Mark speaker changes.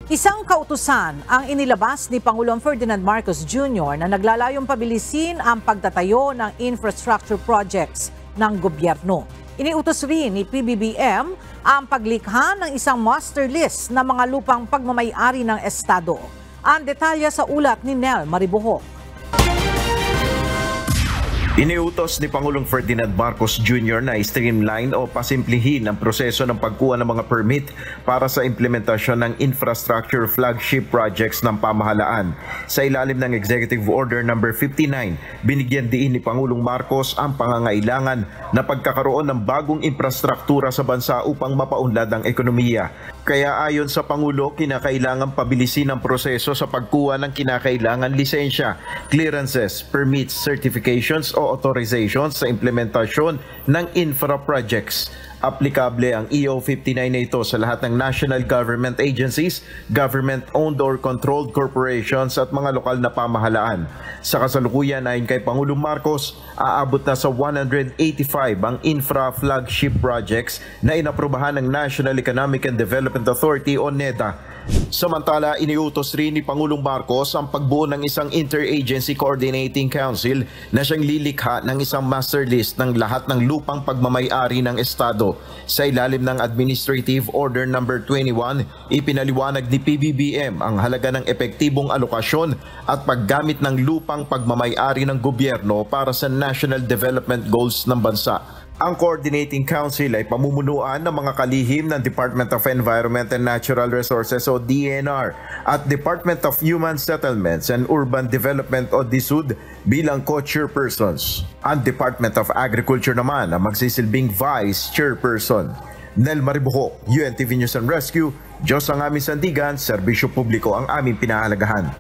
Speaker 1: Isang kautusan ang inilabas ni Pangulong Ferdinand Marcos Jr. na naglalayong pabilisin ang pagtatayo ng infrastructure projects ng gobyerno. Iniutos rin ni PBBM ang paglikha ng isang master list ng mga lupang pagmamay-ari ng Estado. Ang detalye sa ulat ni Nel Maribuhok.
Speaker 2: Iniutos ni Pangulong Ferdinand Marcos Jr. na streamline o pasimplihin ang proseso ng pagkuha ng mga permit para sa implementasyon ng infrastructure flagship projects ng pamahalaan. Sa ilalim ng Executive Order No. 59, binigyan diin ni Pangulong Marcos ang pangangailangan na pagkakaroon ng bagong infrastruktura sa bansa upang mapaunlad ang ekonomiya. Kaya ayon sa Pangulo, kinakailangan pabilisin ang proseso sa pagkuha ng kinakailangan lisensya, clearances, permits, certifications o authorizations sa implementasyon ng infra projects. Aplikable ang EO 59 na ito sa lahat ng national government agencies, government-owned or controlled corporations at mga lokal na pamahalaan. Sa kasalukuyan, ayon kay Pangulong Marcos, aabot na sa 185 ang infra flagship projects na inaprubahan ng National Economic and Development Authority o NEDA. Samantala, iniutos rin ni Pangulong Marcos ang pagbuo ng isang Interagency Coordinating Council na siyang lilikha ng isang master list ng lahat ng lupang pagmamay-ari ng Estado. Sa ilalim ng Administrative Order No. 21, ipinaliwanag ni PBBM ang halaga ng epektibong alokasyon at paggamit ng lupang pagmamay-ari ng gobyerno para sa national development goals ng bansa. Ang Coordinating Council ay pamumunuan ng mga kalihim ng Department of Environment and Natural Resources o DENR at Department of Human Settlements and Urban Development o DSUD bilang co-chairpersons. Ang Department of Agriculture naman ang magsisilbing vice chairperson. Nel Maribuhok, UNTV News and Rescue, Diyos ang aming sandigan, serbisyo publiko ang aming pinahalagahan.